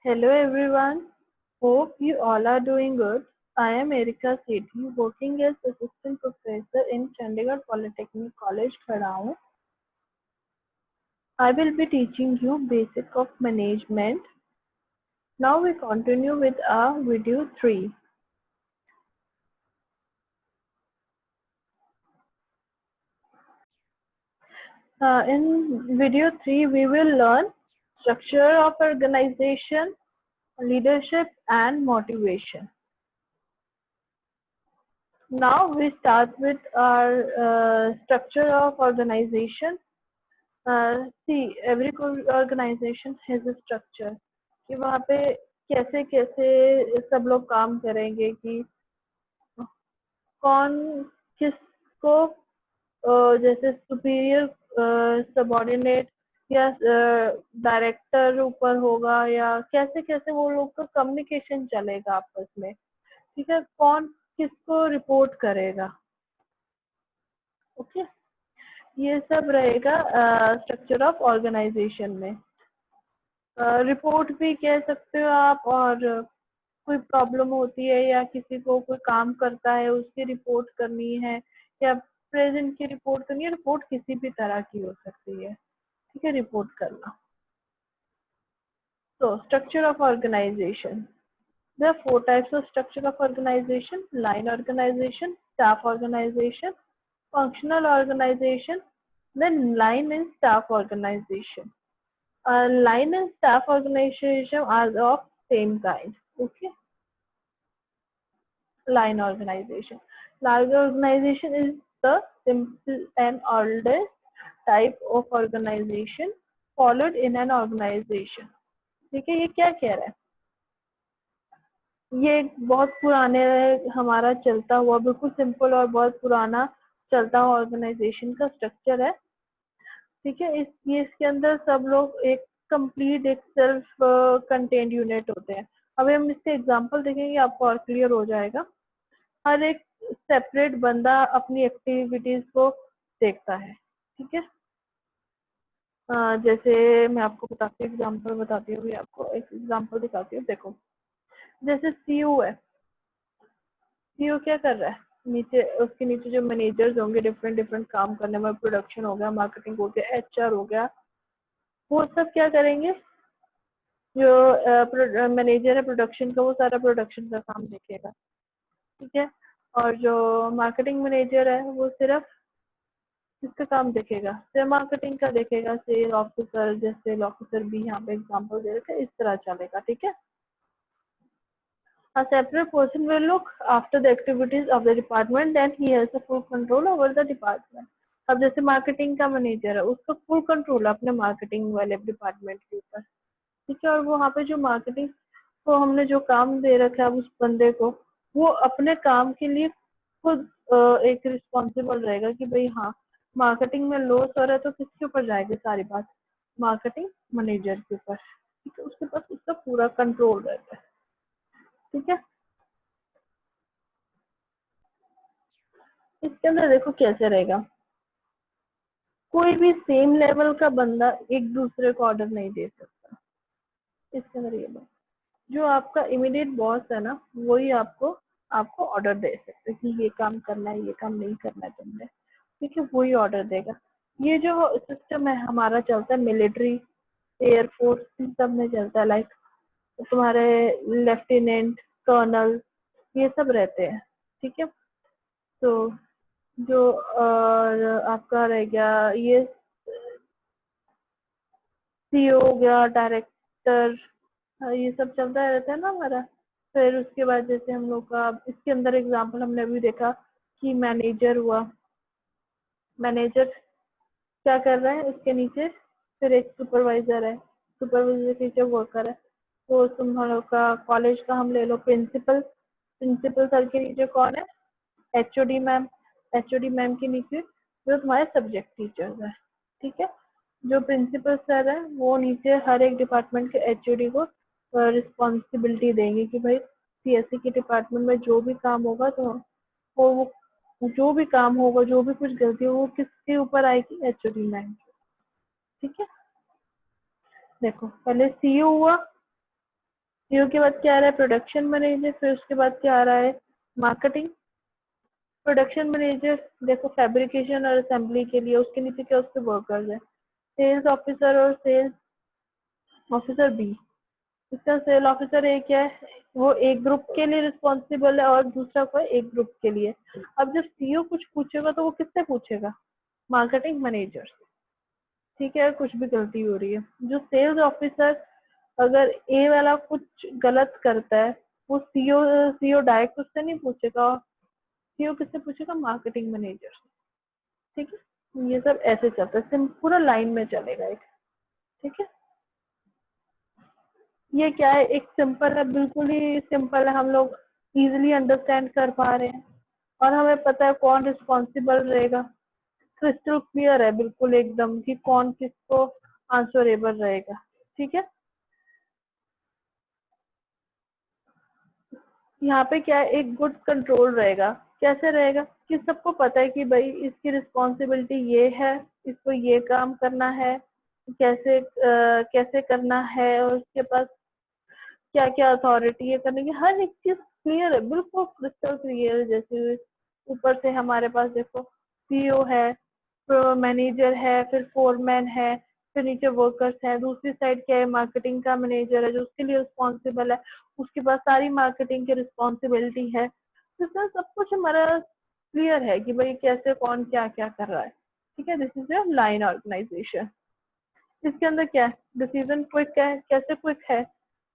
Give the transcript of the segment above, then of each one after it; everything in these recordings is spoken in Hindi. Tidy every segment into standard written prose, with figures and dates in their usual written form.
Hello everyone. Hope you all are doing good. I am Erika Sethi, working as assistant professor in Chandigarh Polytechnic College, Khadaun. I will be teaching you basic of management. Now we continue with our video 3. In video 3, we will learn structure of organization, leadership and motivation. Now we start with our structure of organization. See, every organization has a structure कि वहाँ पे कैसे कैसे सब लोग काम करेंगे कि कौन किसको जैसे सुपीरियर सबॉर्डिनेट या डायरेक्टर ऊपर होगा या कैसे कैसे वो लोग का कम्युनिकेशन चलेगा आपस में, ठीक है, कौन किसको रिपोर्ट करेगा, ओके, ये सब रहेगा स्ट्रक्चर ऑफ ऑर्गेनाइजेशन में. रिपोर्ट भी कह सकते हो आप, और कोई प्रॉब्लम होती है या किसी को कोई काम करता है उसकी रिपोर्ट करनी है या प्रेजेंट की रिपोर्ट करनी है. रिपोर्ट किसी भी तरह की हो सकती है, ठीक है, रिपोर्ट करना. तो structure of organization. There are 4 types of structure of organization: line organization, staff organization, functional organization, then line and staff organization. Line and staff organization are of same kind. Okay. Line organization. Line organization is the simple and oldest type of organization followed in an organization. ठीक है, ये क्या कह रहा है? ये एक बहुत पुराने हमारा चलता हुआ बिल्कुल सिंपल और बहुत पुराना चलता हुआ ऑर्गेनाइजेशन का स्ट्रक्चर है. ठीक है, इसके अंदर सब लोग एक कंप्लीट एक सेल्फ कंटेन्ड यूनिट होते हैं. अभी हम इससे एग्जांपल देखेंगे, आपको और क्लियर हो जाएगा. हर एक सेपरेट बंदा अपनी एक्टिविटीज को देखता है. ठीक है, जैसे मैं आपको बताती हूँ, एग्जांपल बताती हूँ, आपको एक एग्जांपल दिखाती हूँ. देखो, जैसे सीईओ है. सीईओ क्या कर रहा है? नीचे उसके नीचे जो मैनेजर्स होंगे डिफरेंट डिफरेंट काम करने में, प्रोडक्शन हो गया, मार्केटिंग हो गया, एचआर हो गया, वो सब क्या करेंगे? जो मैनेजर है प्रोडक्शन का, वो सारा प्रोडक्शन का काम देखेगा. ठीक है, और जो मार्केटिंग मैनेजर है वो सिर्फ किसका काम देखेगा? सिर्फ मार्केटिंग का देखेगा. सेल ऑफिसर, जैसे सेल ऑफिसर भी यहाँ पे एग्जांपल दे रखे, इस तरह चलेगा. ठीक है. A separate person will look after the activities of the department and he has a full control over the department. अब जैसे मार्केटिंग का मैनेजर है, उसका फुल कंट्रोल है अपने मार्केटिंग वाले डिपार्टमेंट के ऊपर. ठीक है, और वो वहाँ पे जो मार्केटिंग को हमने जो काम दे रखा है उस बंदे को, वो अपने काम के लिए खुद एक रिस्पॉन्सिबल रहेगा कि भाई हाँ, मार्केटिंग में लॉस हो रहा है तो किसके ऊपर जाएगी सारी बात? मार्केटिंग मैनेजर के ऊपर. ठीक है, उसके पास उसका पूरा कंट्रोल रहता है. ठीक है, इसके अंदर देखो कैसे रहेगा. कोई भी सेम लेवल का बंदा एक दूसरे को ऑर्डर नहीं दे सकता. इसके अंदर ये बात, जो आपका इमीडिएट बॉस है ना, वही आपको आपको ऑर्डर दे सकते कि ये काम करना है, ये काम नहीं करना है तुमने. ठीक है, वही ऑर्डर देगा. ये जो सिस्टम है हमारा चलता है मिलिट्री, एयरफोर्स, इन सब में चलता है. लाइक तुम्हारे लेफ्टिनेंट, कर्नल, ये सब रहते हैं. ठीक है, तो जो आपका रह गया ये सीईओ हो गया, डायरेक्टर, ये सब चलता रहता है ना हमारा. फिर उसके बाद जैसे हम लोग का इसके अंदर एग्जांपल हमने अभी देखा कि मैनेजर हुआ. मैनेजर क्या कर रहा है? उसके नीचे फिर एक सुपरवाइजर है, सुपरवाइजर के नीचे वर्कर है. तो तुम लोग का कॉलेज का हम ले लो प्रिंसिपल. प्रिंसिपल सर के नीचे कौन है? HOD ma'am. एचओडी मैम के नीचे जो तुम्हारे सब्जेक्ट टीचर्स है. ठीक है, जो प्रिंसिपल सर है वो नीचे हर एक डिपार्टमेंट के एचओडी को रिस्पॉन्सिबिलिटी देंगे कि भाई सीएससी के डिपार्टमेंट में जो भी काम होगा तो वो जो भी काम होगा, जो भी कुछ गलती हो, वो किसके ऊपर आएगी? HOD ma'am. ठीक है, देखो पहले सीईओ हुआ, सीईओ के बाद क्या आ रहा है, प्रोडक्शन मैनेजर, फिर उसके बाद क्या आ रहा है, मार्केटिंग। प्रोडक्शन मैनेजर देखो फैब्रिकेशन और असेंबली के लिए, उसके नीचे क्या उसके वर्कर्स है। सेल्स ऑफिसर और सेल्स ऑफिसर बी, इसका सेल ऑफिसर एक है, वो एक ग्रुप के लिए रिस्पॉन्सिबल है और दूसरा कोई एक ग्रुप के लिए। अब जब सीईओ कुछ पूछेगा तो वो किससे पूछेगा, मार्केटिंग मैनेजर। ठीक है, कुछ भी गलती हो रही है, जो सेल्स ऑफिसर अगर ए वाला कुछ गलत करता है, वो सीईओ सीईओ डायरेक्ट उससे नहीं पूछेगा, सीईओ किससे पूछेगा, मार्केटिंग मैनेजर से। ठीक है, ये सब ऐसे चलता है, पूरा लाइन में चलेगा एक। ठीक है, ये क्या है, एक सिंपल है, बिल्कुल ही सिंपल है, हम लोग इजीली अंडरस्टैंड कर पा रहे हैं और हमें पता है कौन रिस्पॉन्सिबल रहेगा। क्रिस्टल क्लियर है बिल्कुल एकदम कि कौन किसको आंसरेबल रहेगा। ठीक है, यहाँ पे क्या है, एक गुड कंट्रोल रहेगा। कैसे रहेगा कि सबको पता है कि भाई इसकी रिस्पॉन्सिबिलिटी ये है, इसको ये काम करना है, कैसे कैसे करना है, और उसके पास क्या क्या अथॉरिटी है करने की, हर एक चीज क्लियर है, बिल्कुल क्रिस्टल क्लियर। जैसे ऊपर से हमारे पास देखो सीईओ है, मैनेजर है, फिर फोरमैन है, फिर नीचे वर्कर्स है, दूसरी साइड क्या है, मार्केटिंग का मैनेजर है जो उसके लिए रिस्पॉन्सिबल है, उसके पास सारी मार्केटिंग की रिस्पॉन्सिबिलिटी है। तो इसमें सब कुछ हमारा क्लियर है कि भाई कैसे कौन क्या क्या कर रहा है। ठीक है, this is a line organization. इसके अंदर क्या है, डिसीजन क्विक है। कैसे क्विक है,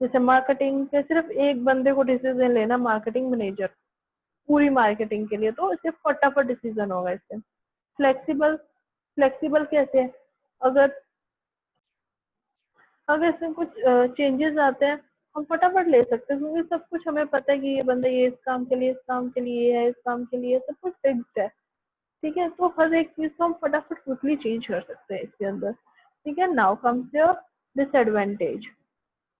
जैसे मार्केटिंग के सिर्फ एक बंदे को डिसीजन लेना, मार्केटिंग मैनेजर पूरी मार्केटिंग के लिए, तो इससे फटाफट डिसीजन होगा इससे। फ्लेक्सिबल, फ्लेक्सिबल कैसे है, अगर अगर इसमें कुछ चेंजेस आते हैं हम फटाफट ले सकते हैं, क्योंकि सब कुछ हमें पता है कि ये बंदा ये इस काम के लिए, इस काम के लिए है, इस काम के लिए, सब कुछ फिक्स्ड है। ठीक है, तो हर एक चीज को हम फटाफट क्विकली चेंज कर सकते हैं इसके अंदर। ठीक है, now comes your disadvantage,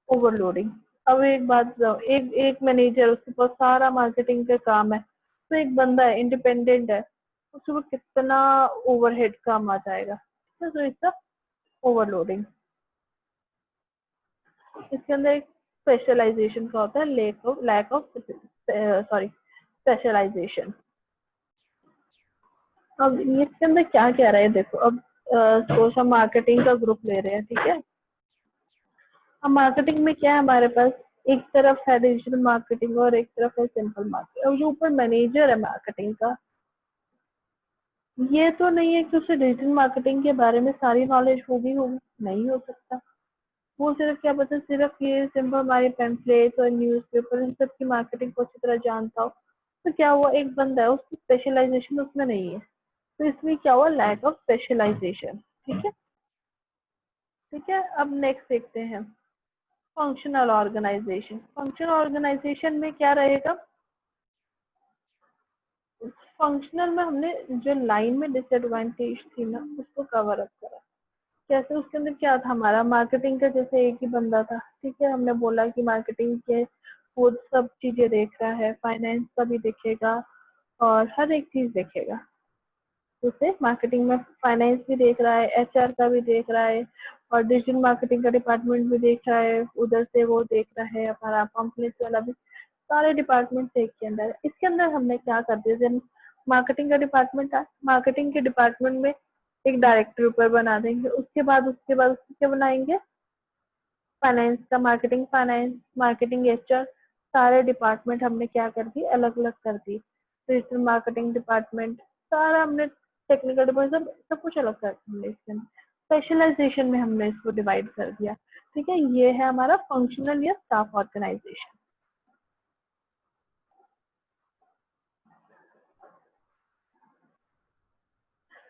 overloading. अब एक बात बताओ, एक एक मैनेजर, उसके पास सारा मार्केटिंग का काम है, तो एक बंदा है इंडिपेंडेंट है, उसको कितना ओवरहेड काम आ जाएगा। ठीक है, तो इसका ओवरलोडिंग। इसके अंदर एक स्पेशलाइजेशन का होता है, लैक ऑफ सॉरी स्पेशलाइजेशन। अब ये इसके अंदर क्या कह रहा है देखो, अब सपोज हम मार्केटिंग का ग्रुप ले रहे हैं। ठीक है, अब मार्केटिंग में क्या है हमारे पास, एक तरफ है डिजिटल मार्केटिंग और एक तरफ है सिंपल मार्केटिंग। और जो ऊपर मैनेजर है मार्केटिंग का, ये तो नहीं है कि उसे डिजिटल मार्केटिंग के बारे में सारी नॉलेज होगी होगी, नहीं हो सकता। वो सिर्फ क्या पता, सिर्फ ये सिंपल हमारे पेम्पलेट और न्यूज़पेपर इन सब की मार्केटिंग को अच्छी तरह जानता हो, तो क्या हुआ, एक बंदा है उसकी स्पेशलाइजेशन उसमें नहीं है, तो इसमें क्या हुआ, लैक ऑफ स्पेशलाइजेशन। ठीक है, ठीक है, अब नेक्स्ट देखते हैं फंक्शनल ऑर्गेनाइजेशन। फंक्शनल ऑर्गेनाइजेशन में क्या रहेगा, फंक्शनल में हमने जो लाइन में डिसएडवांटेज थी ना उसको कवर अप करा। कैसे, उसके अंदर क्या था हमारा, मार्केटिंग का जैसे एक ही बंदा था। ठीक है, हमने बोला कि मार्केटिंग के वो सब चीजें देख रहा है, फाइनेंस का भी देखेगा और हर एक चीज देखेगा। जैसे मार्केटिंग में फाइनेंस भी देख रहा है, एचआर का भी देख रहा है, और डिजिटल मार्केटिंग का डिपार्टमेंट भी देख रहा है, उधर से वो देख रहा है हमारा पम्पलेट वाला भी, सारे डिपार्टमेंट एक के अंदर। इसके अंदर हमने क्या कर दिया, जब मार्केटिंग का डिपार्टमेंट था, मार्केटिंग के डिपार्टमेंट में एक डायरेक्टर ऊपर बना देंगे, उसके बाद उसको क्या बनाएंगे, फाइनेंस का, मार्केटिंग फाइनेंस, मार्केटिंग एचआर, सारे डिपार्टमेंट हमने क्या कर दी, अलग अलग कर दी। डिजिटल मार्केटिंग डिपार्टमेंट, सारा हमने टेक्निकल डिपार्टमेंट, सब कुछ अलग कर दिया। इसके अंदर स्पेशलाइजेशन में हमने इसको डिवाइड कर दिया। ठीक है, ये है हमारा फंक्शनल या स्टाफ ऑर्गेनाइजेशन।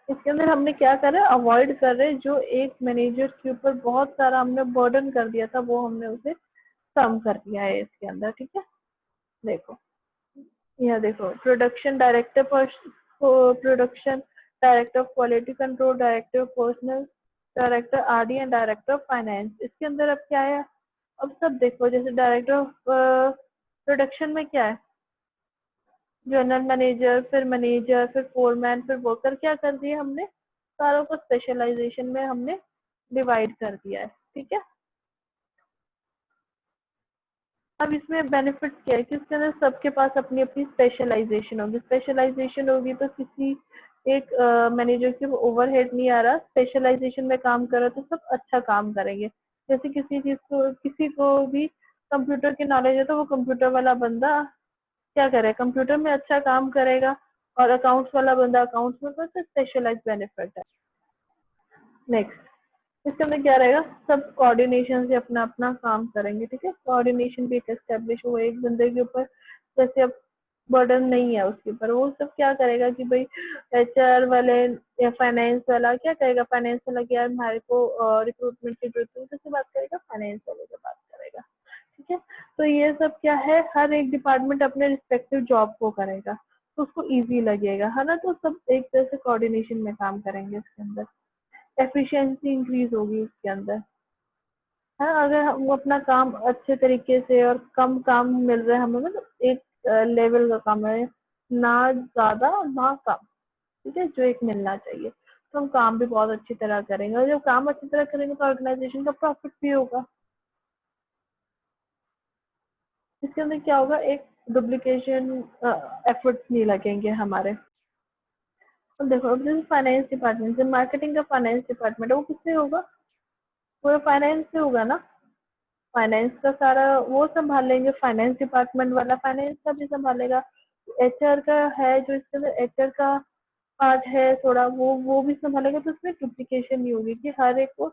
इसके अंदर हमने क्या करा, अवॉइड कर रहे, जो एक मैनेजर के ऊपर बहुत सारा हमने बर्डन कर दिया था, वो हमने उसे कम कर दिया है इसके अंदर। ठीक है, देखो, यह देखो, production director, production director of quality control, director of personal, director RD and director of finance. इसके अंदर अब क्या है, अब सब देखो, जैसे डायरेक्टर ऑफ प्रोडक्शन में क्या है, जनरल मैनेजर, फिर मैनेजर, फिर फोरमैन, फिर वर्कर, क्या कर दिया हमने, सारों को स्पेशलाइजेशन में हमने डिवाइड कर दिया है। ठीक है, अब इसमें बेनिफिट क्या है कि इसके अंदर सबके पास अपनी अपनी स्पेशलाइजेशन होगी। स्पेशलाइजेशन होगी तो किसी एक मैनेजर के ओवरहेड नहीं आ रहा, स्पेशलाइजेशन में काम कर रहा तो सब अच्छा काम करेंगे। जैसे किसी को भी कंप्यूटर की नॉलेज है तो वो कंप्यूटर वाला बंदा क्या करे, कंप्यूटर में अच्छा काम करेगा, और अकाउंट्स वाला बंदा अकाउंट्स में, तो स्पेशलाइज बेनिफिट है। नेक्स्ट, इसके अंदर क्या रहेगा, सब कोऑर्डिनेशन से अपना अपना काम करेंगे। ठीक है, कोऑर्डिनेशन भी एक एस्टेब्लिश हुआ एक बंदे के ऊपर, जैसे अब बर्डन नहीं है उसके ऊपर, वो सब क्या करेगा कि भाई एचआर वाले या फाइनेंस वाला क्या करेगा, फाइनेंस वाला कि यार हमारे को रिक्रूटमेंट की जरूरत है, तो उससे बात करेगा, फाइनेंस वाले से बात करेगा। ठीक है, तो ये सब क्या है, हर एक डिपार्टमेंट अपने रिस्पेक्टिव जॉब को करेगा तो उसको इजी लगेगा, है ना। तो सब एक तरह से कोऑर्डिनेशन में काम करेंगे इसके अंदर, एफिशिएंसी इंक्रीज होगी इसके अंदर। हाँ, अगर हम अपना काम अच्छे तरीके से और कम काम मिल रहा है हमें, मतलब एक लेवल का काम है, ना ज्यादा ना कम, ठीक है, जो एक मिलना चाहिए, तो हम काम भी बहुत अच्छी तरह करेंगे, और जब काम अच्छी तरह करेंगे तो ऑर्गेनाइजेशन का प्रॉफिट भी होगा। इसके अंदर क्या होगा, एक डुप्लीकेशन एफर्ट्स नहीं लगेंगे हमारे। तो देखो, अब जैसे फाइनेंस डिपार्टमेंट से मार्केटिंग का फाइनेंस डिपार्टमेंट है, वो किससे होगा, पूरा फाइनेंस से होगा ना। फाइनेंस का सारा वो संभाल लेंगे, फाइनेंस डिपार्टमेंट वाला फाइनेंस का भी संभालेगा। एचआर का है जो इसके अंदर एचआर का पार्ट है थोड़ा, वो भी संभालेगा, तो उसमें डुप्लीकेशन नहीं होगी कि हर एक को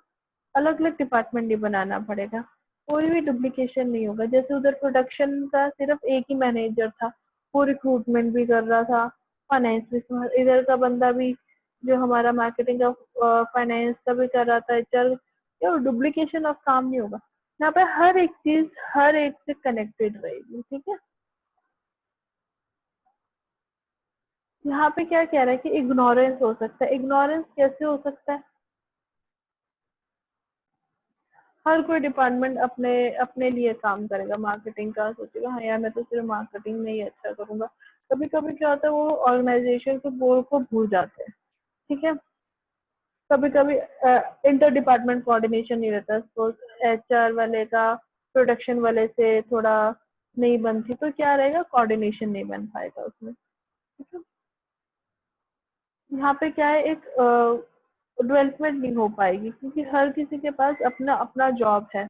अलग अलग डिपार्टमेंट नहीं बनाना पड़ेगा, कोई भी डुप्लीकेशन नहीं होगा। जैसे उधर प्रोडक्शन का सिर्फ एक ही मैनेजर था, वो रिक्रूटमेंट भी कर रहा था, फाइनेंस भी इधर का बंदा भी जो हमारा मार्केटिंग का फाइनेंस का भी कर रहा था, एचआर, डुप्लीकेशन ऑफ काम नहीं होगा। यहाँ पे हर एक चीज हर एक से कनेक्टेड रहेगी। ठीक है, यहाँ पे क्या कह रहा है कि इग्नोरेंस हो सकता है। इग्नोरेंस कैसे हो सकता है, हर कोई डिपार्टमेंट अपने अपने लिए काम करेगा, मार्केटिंग का सोचेगा हाँ यार मैं तो सिर्फ मार्केटिंग में ही अच्छा करूंगा। कभी कभी क्या होता है, वो ऑर्गेनाइजेशन के गोल को भूल जाते हैं। ठीक है, कभी कभी इंटर डिपार्टमेंट कोऑर्डिनेशन नहीं रहता, सपोज एचआर वाले का प्रोडक्शन वाले से थोड़ा नहीं बनती, तो क्या रहेगा, कोऑर्डिनेशन नहीं बन पाएगा उसमें। ठीक है, यहाँ पे क्या है, एक डेवलपमेंट नहीं हो पाएगी, क्योंकि हर किसी के पास अपना अपना जॉब है,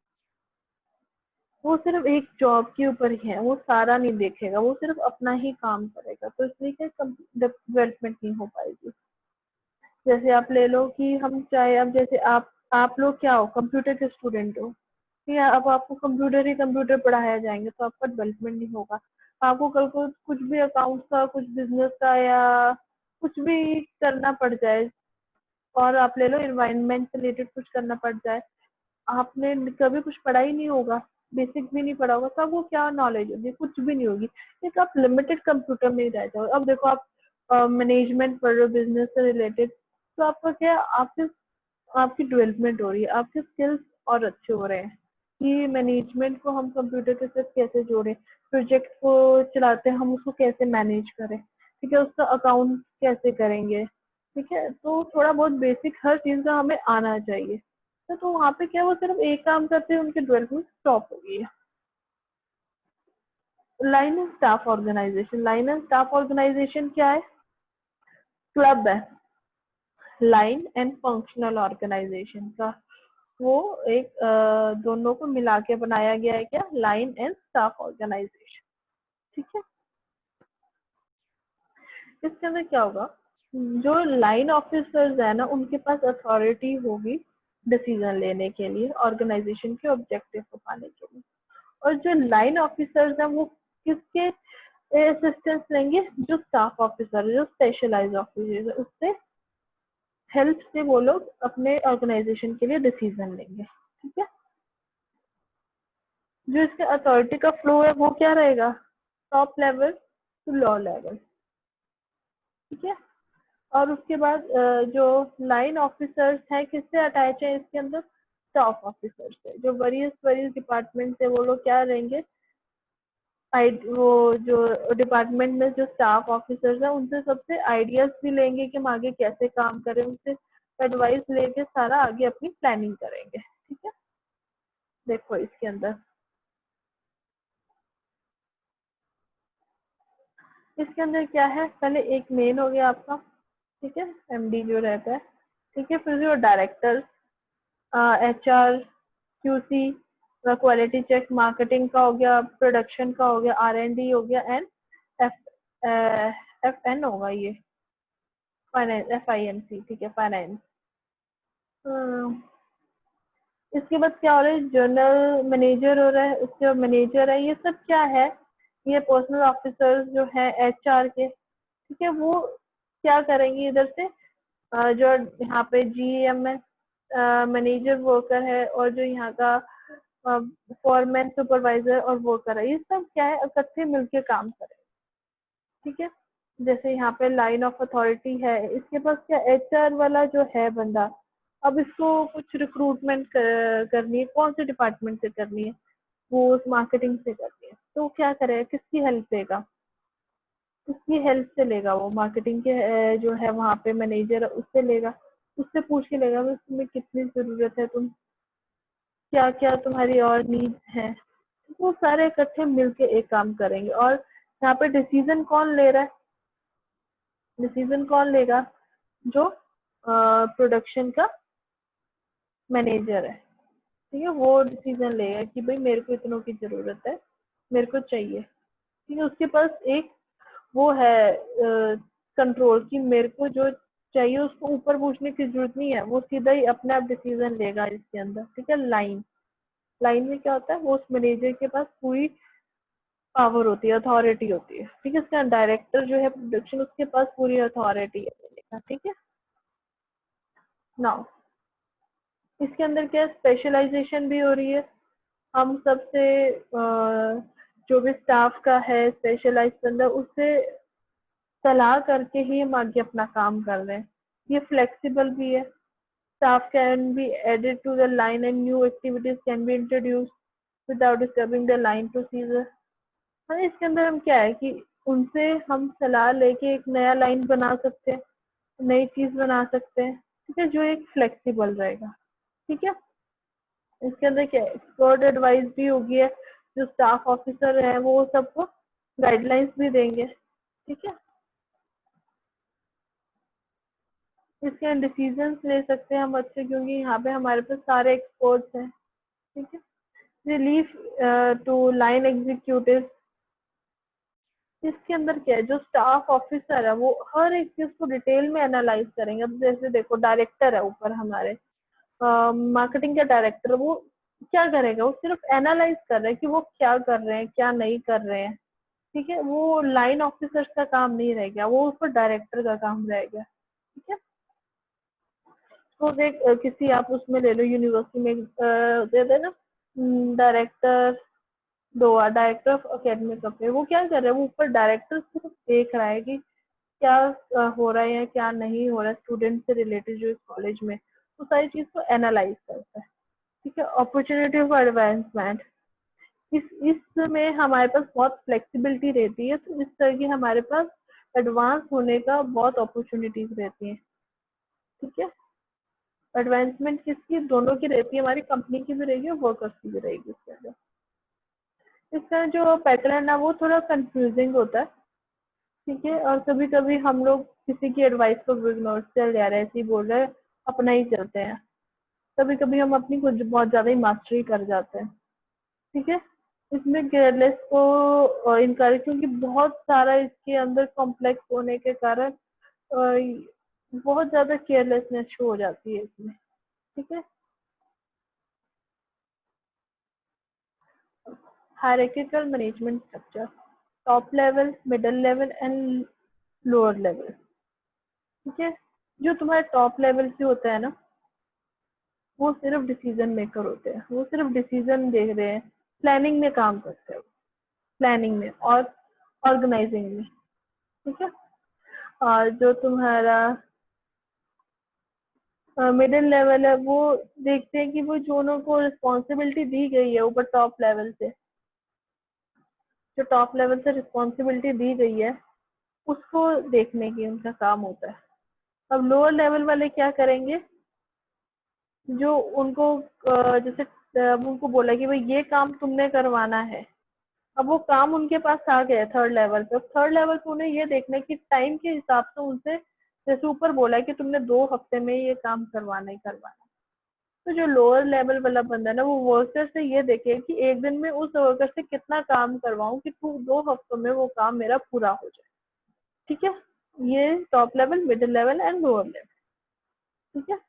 वो सिर्फ एक जॉब के ऊपर ही है, वो सारा नहीं देखेगा, वो सिर्फ अपना ही काम करेगा, तो इसलिए क्या डेवलपमेंट नहीं हो पाएगी। जैसे आप ले लो कि हम चाहे, अब जैसे आप लोग क्या हो, कंप्यूटर के स्टूडेंट हो, ठीक है, अब आपको कंप्यूटर ही कंप्यूटर पढ़ाया जाएंगे तो आपका डेवलपमेंट नहीं होगा। आपको कल को कुछ भी अकाउंट का, कुछ बिजनेस का या कुछ भी करना पड़ जाए, और आप ले लो इन्वायरमेंट से रिलेटेड कुछ करना पड़ जाए, आपने कभी कुछ पढ़ा ही नहीं होगा, बेसिक भी नहीं पढ़ा होगा, तो आपको क्या नॉलेज होगी, कुछ भी नहीं होगी। एक आप लिमिटेड कंप्यूटर में ही रह जाओ। अब देखो, आप मैनेजमेंट पढ़ रहे हो बिजनेस से रिलेटेड, तो आपका क्या, आपके आपकी डेवलपमेंट हो रही है, आपके स्किल्स और अच्छे हो रहे हैं कि मैनेजमेंट को हम कंप्यूटर के साथ कैसे जोड़ें, प्रोजेक्ट को चलाते हैं हम उसको कैसे मैनेज करें, ठीक है, उसका अकाउंट कैसे करेंगे। ठीक है, तो थोड़ा बहुत बेसिक हर चीज का हमें आना चाहिए। तो वहाँ पे क्या, वो सिर्फ एक काम करते हैं, उनकी डेवलपमेंट स्टॉप हो गई है। Line and staff organization, line and staff organization क्या है, क्लब है, लाइन एंड फंक्शनल ऑर्गेनाइजेशन का, वो एक दोनों को मिला के बनाया गया है, क्या, लाइन एंड स्टाफ ऑर्गेनाइजेशन। ठीक है, इसके अंदर क्या होगा, जो लाइन ऑफिसर्स है ना, उनके पास अथॉरिटी होगी डिसीजन लेने के लिए, ऑर्गेनाइजेशन के ऑब्जेक्टिव को पाने के लिए। और जो लाइन ऑफिसर्स है वो किसके असिस्टेंस लेंगे, जो स्टाफ ऑफिसर, जो स्पेशलाइज ऑफिसर है, उससे हेल्प से वो लोग अपने ऑर्गेनाइजेशन के लिए डिसीजन लेंगे। ठीक है, जो इसके अथॉरिटी का फ्लो है वो क्या रहेगा, top level to low level. ठीक है, और उसके बाद जो लाइन ऑफिसर्स है किससे अटैच है इसके अंदर, स्टाफ ऑफिसर्स है, जो वरीयस वरीयस डिपार्टमेंट से वो लोग क्या रहेंगे, वो जो डिपार्टमेंट में जो स्टाफ ऑफिसर्स हैं उनसे सबसे आइडियाज भी लेंगे कि हम आगे कैसे काम करें, उनसे एडवाइस लेके सारा आगे अपनी प्लानिंग करेंगे। ठीक है, देखो इसके अंदर इसके अंदर क्या है, पहले एक मेन हो गया आपका, ठीक है, एमडी जो रहता है, ठीक है, फिर जो director, HR, QC, quality check, marketing का हो गया, प्रोडक्शन का हो गया, आर&डी हो गया, एंड एफ एन होगा ये, फाइनेंस, FINC, ठीक है, फाइनेंस। इसके बाद क्या हो रहा है, जनरल मैनेजर हो रहा है, उसके बाद मैनेजर है, ये सब क्या है, ये पर्सनल ऑफिसर जो है एचआर के, ठीक है, वो क्या करेंगे इधर से, जो यहाँ पे जीएम है, मैनेजर वर्कर है, और जो यहाँ का फॉरमैन सुपरवाइजर और वर्कर है, ये सब क्या है, इकट्ठे मिलके काम करें, ठीक है। जैसे यहाँ पे लाइन ऑफ अथॉरिटी है, इसके पास क्या, एचआर वाला जो है बंदा, अब इसको कुछ रिक्रूटमेंट करनी है, कौन से डिपार्टमेंट से करनी है, वो उस मार्केटिंग से करनी है, तो क्या करेगा, किसकी हेल्प लेगा, किसकी हेल्प से लेगा, वो मार्केटिंग के जो है वहाँ पे मैनेजर उससे लेगा, उससे पूछ के लेगा बस तुम्हें कितनी जरूरत है, तुम क्या क्या तुम्हारी और नीड है, वो सारे इकट्ठे मिलके एक काम करेंगे। और यहाँ पे डिसीजन कौन ले रहा है, डिसीजन कौन लेगा, जो प्रोडक्शन का मैनेजर है, ठीक है, वो डिसीजन लेगा कि भाई मेरे को इतनों की जरूरत है, मेरे को चाहिए, ठीक है, उसके पास एक वो है कंट्रोल कि मेरे को जो चाहिए, उसको ऊपर पूछने की जरूरत नहीं है, वो सीधा ही अपने आप डिसीजन लेगा इसके अंदर, ठीक है। लाइन, लाइन में क्या होता है, वो उस मैनेजर के पास पूरी पावर होती है, अथॉरिटी होती है, ठीक है, इसका डायरेक्टर जो है प्रोडक्शन, उसके पास पूरी अथॉरिटी है, ठीक है। नाउ इसके अंदर क्या स्पेशलाइजेशन भी हो रही है, हम सबसे जो भी स्टाफ का है स्पेशलाइज बंदा, उससे सलाह करके ही हम आगे अपना काम कर रहे हैं, ये फ्लेक्सिबल भी है, staff can be added to the line and new activities can be introduced without disturbing the line procedure. हाँ, इसके अंदर हम क्या है कि उनसे हम सलाह लेके एक नया लाइन बना सकते हैं, नई चीज बना सकते हैं, ठीक है, जो एक फ्लेक्सिबल रहेगा, ठीक है। इसके अंदर क्या एक्सपर्ट एडवाइस भी होगी है, जो स्टाफ ऑफिसर है वो सबको गाइडलाइंस भी देंगे, ठीक है। इसके डिसीजंस ले सकते हैं हम अच्छे, क्योंकि यहाँ पे हमारे पास सारे एक्सपर्ट्स हैं, ठीक है। रिलीफ टू लाइन एग्जीक्यूटिव, इसके अंदर क्या है, जो स्टाफ ऑफिसर है वो हर एक चीज को डिटेल में एनालाइज करेंगे। अब जैसे देखो डायरेक्टर है ऊपर हमारे, मार्केटिंग का डायरेक्टर, वो क्या करेगा, वो सिर्फ एनालाइज कर रहे हैं कि वो क्या कर रहे हैं, क्या नहीं कर रहे हैं, ठीक है, वो लाइन ऑफिसर का काम नहीं रह गया, वो ऊपर डायरेक्टर का काम रह गया, ठीक है। तो देख किसी आप उसमें ले लो यूनिवर्सिटी में दे देना डायरेक्टर, दो डायरेक्टर ऑफ एकेडमिक अफेयर, वो क्या कर रहा है, वो ऊपर डायरेक्टर सिर्फ देख रहा है कि क्या हो रहा है या क्या नहीं हो रहा है स्टूडेंट से रिलेटेड, जो इस कॉलेज में वो सारी चीज को एनालाइज करता है, ठीक है। अपॉर्चुनिटी फॉर एडवांसमेंट, इसमें हमारे पास बहुत फ्लेक्सिबिलिटी रहती है, तो इस तरह की हमारे पास एडवांस होने का बहुत अपॉर्चुनिटीज रहती है, ठीक है। एडवांसमेंट किसकी, दोनों की रहती है, हमारी कंपनी की भी रहेगी और वर्कर्स की भी रहेगी इसके अंदर। इसका जो पैटर्न है वो थोड़ा कंफ्यूजिंग होता है, ठीक है, और कभी कभी हम लोग किसी की एडवाइस को इग्नोर चल जा रहे हैं, ऐसे ही बोल रहे हैं, अपना ही चलते हैं, कभी कभी हम अपनी कुछ बहुत ज्यादा ही मास्टरी कर जाते हैं, ठीक है। इसमें केयरलेस को इनकरेज, क्योंकि बहुत सारा इसके अंदर कॉम्प्लेक्स होने के कारण बहुत ज्यादा केयरलेसनेस शो हो जाती है इसमें, ठीक है। Hierarchical management structure, top level, middle level and lower level, ठीक है। जो तुम्हारे टॉप लेवल पे होता है ना, वो सिर्फ डिसीजन मेकर होते हैं, वो सिर्फ डिसीजन देख रहे हैं, प्लानिंग में काम करते हैं, प्लानिंग में और ऑर्गेनाइजिंग में, ठीक है। और जो तुम्हारा मिडिल लेवल है, वो देखते हैं कि वो जो उनको रिस्पॉन्सिबिलिटी दी गई है ऊपर टॉप लेवल से, जो टॉप लेवल से रिस्पॉन्सिबिलिटी दी गई है उसको देखने की उनका काम होता है। अब लोअर लेवल वाले क्या करेंगे, जो उनको जैसे अब उनको बोला कि भाई ये काम तुमने करवाना है, अब वो काम उनके पास आ गया थर्ड लेवल पे। थर्ड लेवल पे उन्हें ये देखना है कि टाइम के हिसाब से उनसे, जैसे ऊपर बोला है कि तुमने 2 हफ्ते में ये काम करवाना ही करवाना। तो जो लोअर लेवल वाला बंदा है ना, वो वर्कर से ये देखे कि एक दिन में उस वर्कर से कितना काम करवाऊं कि तू 2 हफ्तों में वो काम मेरा पूरा हो जाए। ठीक है, ये top level, middle level and lower level. ठीक है,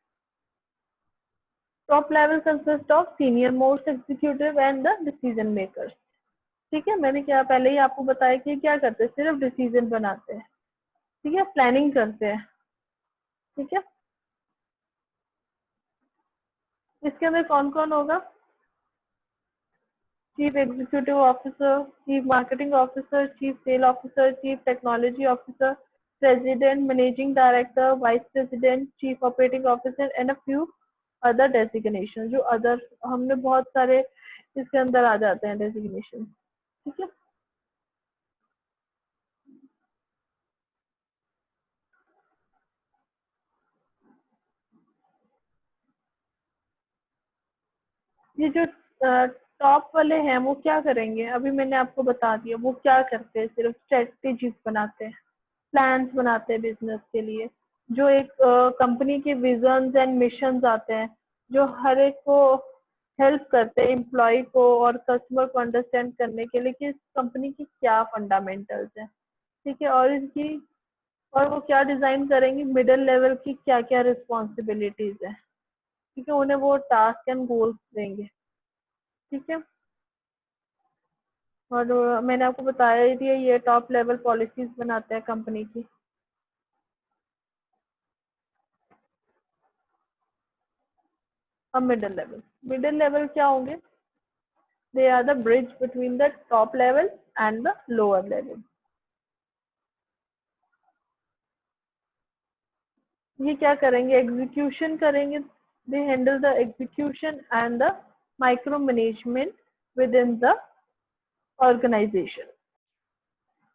top level consist of senior most executive and the decision makers. ठीक है, मैंने क्या पहले ही आपको बताया कि क्या करते हैं, सिर्फ डिसीजन बनाते हैं। ठीक है, प्लानिंग करते हैं। ठीक है, इसके अंदर कौन कौन होगा? Chief executive officer, chief marketing officer, chief sale officer, chief technology officer, president, managing director, vice president, chief operating officer and a few other designation. जो अदर, हमने बहुत सारे इसके अंदर आ जाते हैं डेजिग्नेशन। ठीक है, ये जो टॉप वाले हैं वो क्या करेंगे, अभी मैंने आपको बता दिया वो क्या करते हैं। सिर्फ स्ट्रेटेजीज बनाते हैं, प्लान्स बनाते हैं बिजनेस के लिए। जो एक कंपनी के विजन्स एंड मिशंस आते हैं, जो हर एक को हेल्प करते हैं एम्प्लॉय को और कस्टमर को अंडरस्टैंड करने के लिए कि इस कंपनी की क्या फंडामेंटल्स हैं। ठीक है, और इनकी, और वो क्या डिजाइन करेंगे, मिडिल लेवल की क्या क्या रिस्पॉन्सिबिलिटीज है। ठीक है, उन्हें वो टास्क एंड गोल्स देंगे। ठीक है, और मैंने आपको बताया ही दिया, ये टॉप लेवल पॉलिसीज बनाते हैं कंपनी की। अब मिडिल लेवल क्या होंगे? They are the bridge between the top level and the lower level. ये क्या करेंगे, एग्जीक्यूशन करेंगे। They handle the execution and the micro management within the organization.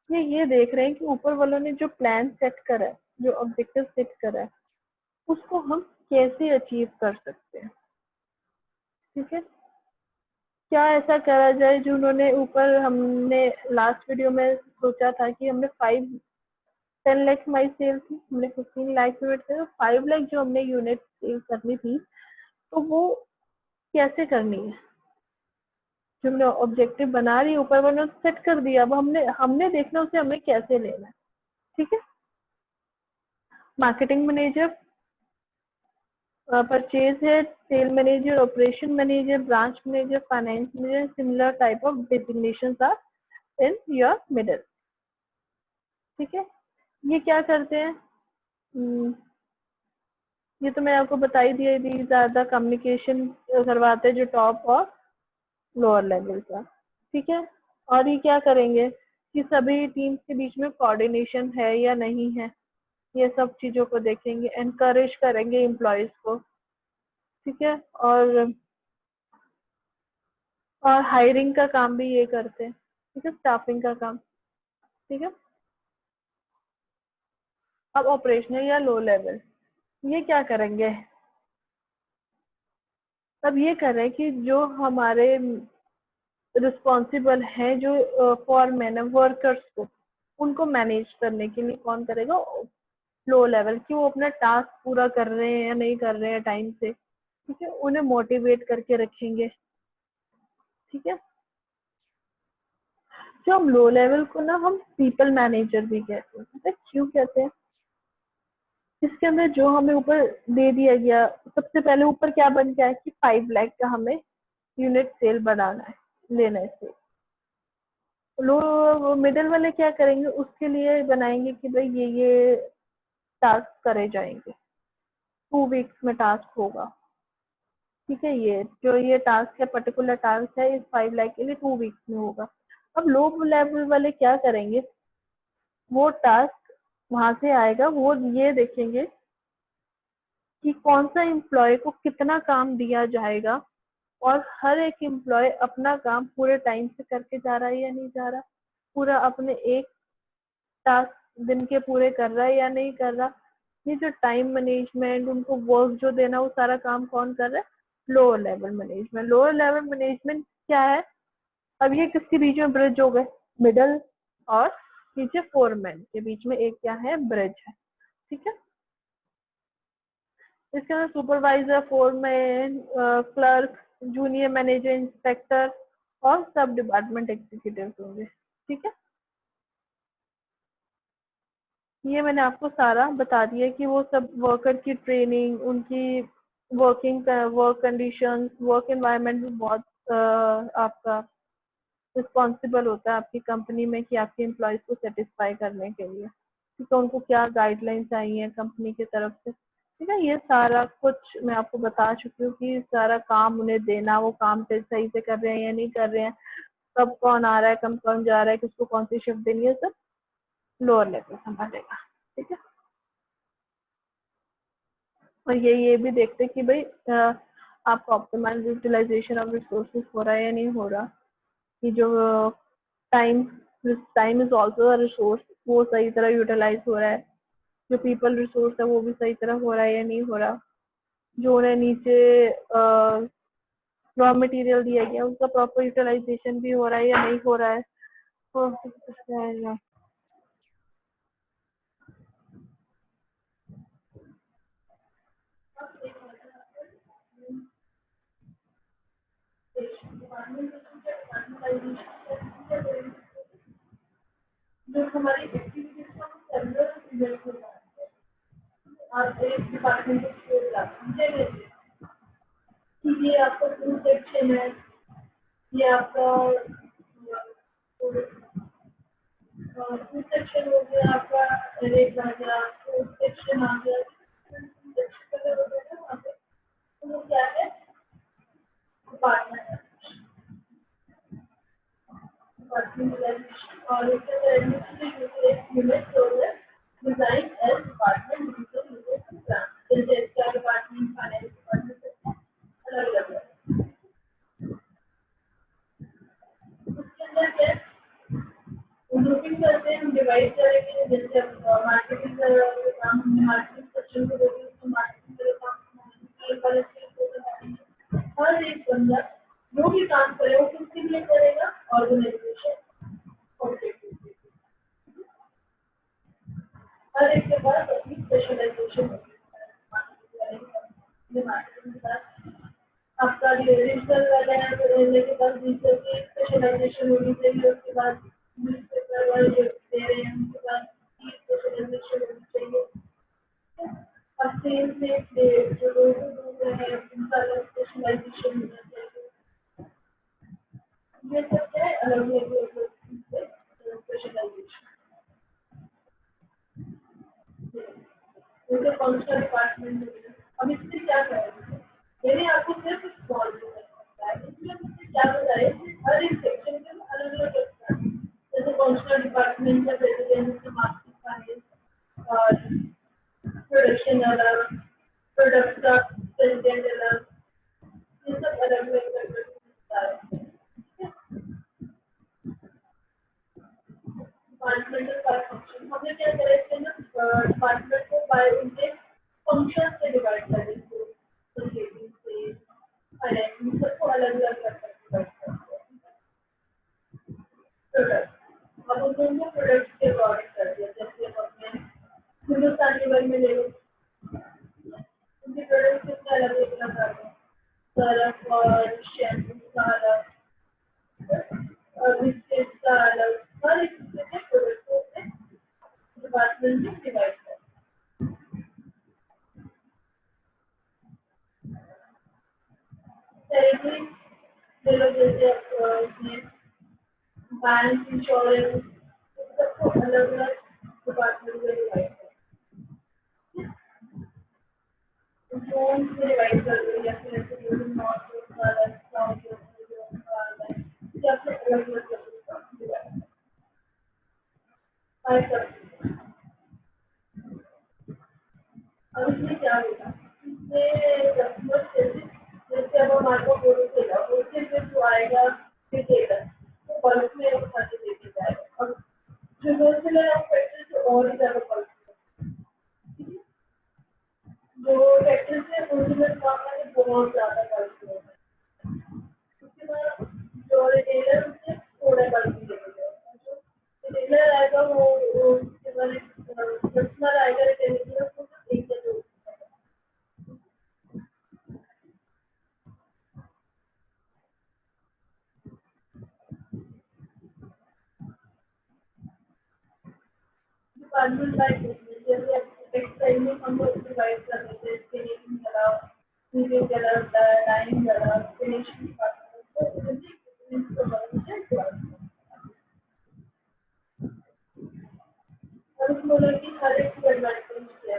ये देख रहे हैं कि ऊपर वालों ने जो प्लान सेट करा है, जो ऑब्जेक्टिव सेट करा है, उसको हम कैसे अचीव कर सकते हैं। ठीक है, क्या ऐसा करा जाए जो उन्होंने ऊपर, हमने लास्ट वीडियो में सोचा था कि हमने 10 लाख हमारी सेल थी, हमने 15 लाख यूनिट थे, तो 5 लाख जो हमने यूनिट सेल करनी थी, तो वो कैसे करनी है। जो हमने ऑब्जेक्टिव बना रही है, ऊपर वालों ने सेट कर दिया, अब हमने हमने देखना उसे हमें कैसे लेना है। ठीक है, मार्केटिंग मैनेजर, परचेज है, sale manager, operation manager, branch manager, finance manager, similar type of designation are in your middle. ठीक है, ये क्या करते हैं? ये तो मैं आपको बता ही दिया, दी ज्यादा कम्युनिकेशन करवाते हैं जो टॉप और लोअर लेवल का। ठीक है, और ये क्या करेंगे कि सभी टीम्स के बीच में कोऑर्डिनेशन है या नहीं है, ये सब चीजों को देखेंगे, एनकरेज करेंगे एम्प्लॉयज को। ठीक है, और हायरिंग का काम भी ये करते हैं। ठीक है, स्टाफिंग का काम। ठीक है, अब ऑपरेशनल या लो लेवल, ये क्या करेंगे? अब ये कर रहे हैं कि जो हमारे रिस्पॉन्सिबल हैं, जो फॉर मैन वर्कर्स को, उनको मैनेज करने के लिए कौन करेगा? लो लेवल की, वो अपना टास्क पूरा कर रहे हैं या नहीं कर रहे हैं टाइम से। ठीक है, उन्हें मोटिवेट करके रखेंगे। ठीक है, जो हम लो लेवल को ना हम पीपल मैनेजर भी कहते हैं। पता है क्यों कहते हैं? इसके अंदर जो हमें ऊपर दे दिया गया, सबसे पहले ऊपर क्या बन गया है कि 5 लाख का हमें यूनिट सेल बनाना है, लेना है सेल। लो मिडिल वाले क्या करेंगे, उसके लिए बनाएंगे कि भाई ये टास्क करे जाएंगे, 2 वीक्स में टास्क होगा। ठीक है, ये जो ये टास्क है, पर्टिकुलर टास्क है, इस 5 लाख के लिए 2 वीक्स में होगा। अब लो लेवल वाले क्या करेंगे, वो टास्क वहां से आएगा, वो ये देखेंगे कि कौन सा एम्प्लॉय को कितना काम दिया जाएगा, और हर एक एम्प्लॉय अपना काम पूरे टाइम से करके जा रहा है या नहीं जा रहा, पूरा अपने एक टास्क दिन के पूरे कर रहा है या नहीं कर रहा। ये जो टाइम मैनेजमेंट, उनको वर्क जो देना, वो सारा काम कौन कर रहा है? Lower level management. Lower level management क्या है? अब ये किसके बीच में ब्रिज हो गए, मिडल और नीचे फोरमैन के बीच में एक क्या है, ब्रिज है, ठीक है। इसके अंदर supervisor, foreman, clerk, junior manager, inspector और सब डिपार्टमेंट एग्जीक्यूटिव होंगे, ठीक है। ये मैंने आपको सारा बता दिया कि वो सब वर्कर की ट्रेनिंग, उनकी working, work conditions, work environment भी बहुत आपका रिस्पॉन्सिबल होता है आपकी कंपनी में कि आपके एम्प्लॉयज को सेटिस्फाई करने के लिए, ठीक है। उनको क्या गाइडलाइन चाहिए कंपनी की तरफ से, ठीक है। ये सारा कुछ मैं आपको बता चुकी हूँ कि सारा काम उन्हें देना, वो काम पे सही से कर रहे हैं या नहीं कर रहे हैं, कब कौन आ रहा है, कब कौन जा रहा है, किसको कौन सी शिफ्ट देनी है, सब लोअर लेवल संभालेगा, ठीक है। और ये भी देखते हैं कि भाई आपका ऑप्टिमल यूटिलाइजेशन ऑफ रिसोर्सेज हो रहा है या नहीं हो रहा, कि जो time time is also resource, वो सही तरह यूटिलाइज हो रहा है, जो पीपल रिसोर्स है वो भी सही तरह हो रहा है या नहीं हो रहा, जो उन्हें नीचे रॉ मटेरियल दिया गया उसका प्रॉपर यूटिलाइजेशन भी हो रहा है या नहीं हो रहा है, तो रहेगा। जो हमारी एक्टिविटीज का सर्वर रिजल्ट होता है, आप एक डिपार्टमेंट को छोड़ जाते हैं, ये आपका फूड सेक्शन है, ये आपका फूड सेक्शन हो गया, आपका रेट आ गया, फूड सेक्शन आ गया, तो वो क्या है, डिपार्टमेंट डिपार्टमेंटलाइजेशन, और इसके अंदर एडमिनिस्ट्रेटिव यूनिट जो है design as department digital unit plan, जैसे इसका डिपार्टमेंट, फाइनेंस डिपार्टमेंट, अलग अलग है। उसके अंदर क्या ग्रुपिंग करते हैं, हम डिवाइड करेंगे, जैसे मार्केटिंग का काम, हमने मार्केटिंग सेक्शन को देखें, तो मार्केटिंग का काम हर एक बंदा जो भी काम करे वो किसके लिए करेगा, ऑर्गेनाइजेशन ऑब्जेक्टिव, हर एक के पास अपनी स्पेशलाइजेशन होती है। मार्केटिंग के पास आपका डिजिटल वगैरह रहने के बाद डिजिटल की स्पेशलाइजेशन होनी चाहिए, उसके बाद न्यूज़पेपर वाले जो दे रहे हैं उनके बाद स्पेशलाइजेशन होनी चाहिए, और सेम से जो लोग हैं उनका अलग स्पेशलाइजेशन होना चाहिए। ये सब क्या है, अलग अलग स्पेशलाइजेशन, जैसे फंक्शनल डिपार्टमेंट। अब इससे क्या करेंगे, मैंने आपको सिर्फ स्मॉल बताया, इसमें मुझे क्या बताया कि हर एक सेक्शन के अलग अलग जैसे फंक्शनल डिपार्टमेंट का प्रेसिडेंट, मार्केटिंग, फाइनेंस और प्रोडक्शन अलग, प्रोडक्ट का प्रेसिडेंट अलग, ये सब अलग अलग डिपार्टमेंटल का फंक्शन। हमें क्या करेंगे ना, डिपार्टमेंट को बाय उनके फंक्शन से डिवाइड करेंगे, मार्केटिंग से फाइनेंस, सबको अलग अलग करके डिवाइड करेंगे। प्रोडक्ट, अब उनको प्रोडक्ट के अकॉर्डिंग कर दिया, जैसे अपने हिंदुस्तान लेवल में ले लो, उनके प्रोडक्ट कितने अलग अलग कर दो, सर्फ और शैम्पू का अलग, और बिस्किट का अलग, हर एक चीज के प्रोडक्ट को डिपार्टमेंट में डिवाइड कर, सैलरी ले लो, जैसे इसमें बैंक, इंश्योरेंस, सबको अलग अलग डिपार्टमेंट में डिवाइड कर, जोन में डिवाइड कर दो, या फिर नॉर्थ जोन का अलग, साउथ जोन का अलग, या फिर अलग अलग डिवाइड कर दो। अब इसमें क्या होगा, इसमें कस्टमर जैसे जैसे अब हमारे को बोलो देगा, उसके फिर जो आएगा रिटेलर, तो बल्क में उठा के देके जाएगा, और जो होलसेलर ऑफ फैक्ट्री से और ही ज्यादा बल्क, जो फैक्ट्री से होलसेलर काम है बहुत ज्यादा बल्क होगा। उसके बाद जो तो रिटेलर उससे थोड़ा बढ़ती है, रिटेलर आएगा वो उसके बाद कस्टमर आएगा रिटेलर उसको एक जगह डिपार्टमेंट वाइज जैसे टेक्सटाइल में हम लोग डिवाइड कर देते हैं, फिनिशिंग करा, मीडियम कलर होता है, लाइन करा, फिनिशिंग डिपार्टमेंट तो और उस मॉडल की हर एक की एडवांटेज है।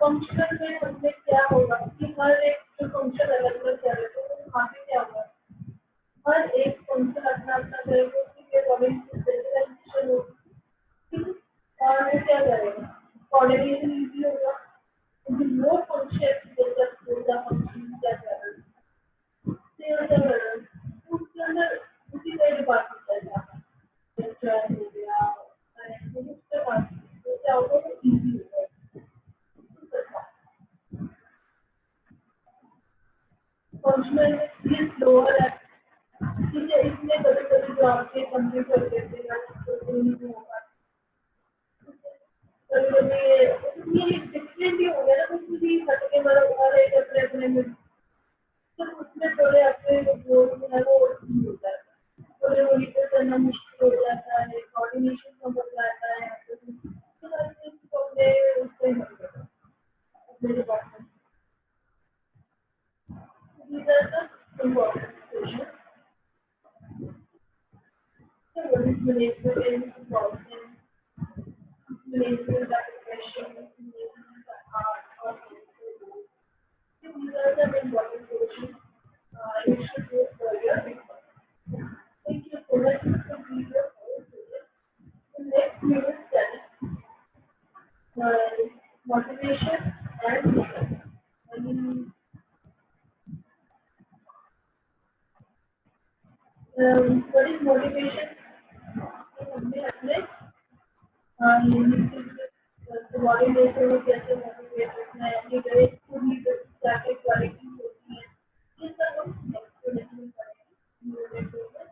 फंक्शनल में हमने क्या होगा कि हर एक जो फंक्शन अलग अलग क्या रहते हैं तो वहाँ पे क्या होगा, हर एक फंक्शन अपना अपना करेगा, उसके अकॉर्डिंग स्पेशलाइजेशन होगी और वो क्या करेगा, कोऑर्डिनेशन इजी होगा, क्योंकि वो फंक्शन जैसा फंक्शन क्या कर रहा है, सेल कर रहा है, उसके अंदर उसी का डिपार्टमेंट चल रहा है, हो गया उसके बाद तो क्या होगा, वो इजी होगा। फंक्शनल में स्किल लोअर है, इसलिए इसमें कभी कभी जो आपके कंप्यूटर देते हैं तो नहीं होगा, कभी कभी ये डिफरेंट भी हो गया ना, कुछ भी हटके मतलब हर एक अपने अपने में तो उसमें थोड़े अपने जो है वो हो जाता है, थोड़े मॉनिटर करना मुश्किल हो जाता है, कोऑर्डिनेशन कम हो जाता है, तो हर चीज को अपने उससे मतलब अपने department these are the important questions. So what is management and involvement? Management the profession, management the art or management. So these are the important questions you should go for your exam. Thank you so much for being here for today. The next we will study motivation and makeup. I mean, what is motivation? हमने अपने बॉडी लेते हुए कैसे मोटिवेट रखना है, लीडर खुद लीडर क्या क्या क्वालिटी होती है, ये सब हम एक्सप्लेनेशन करेंगे।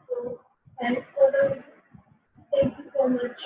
तो thanks for the, thank you so much.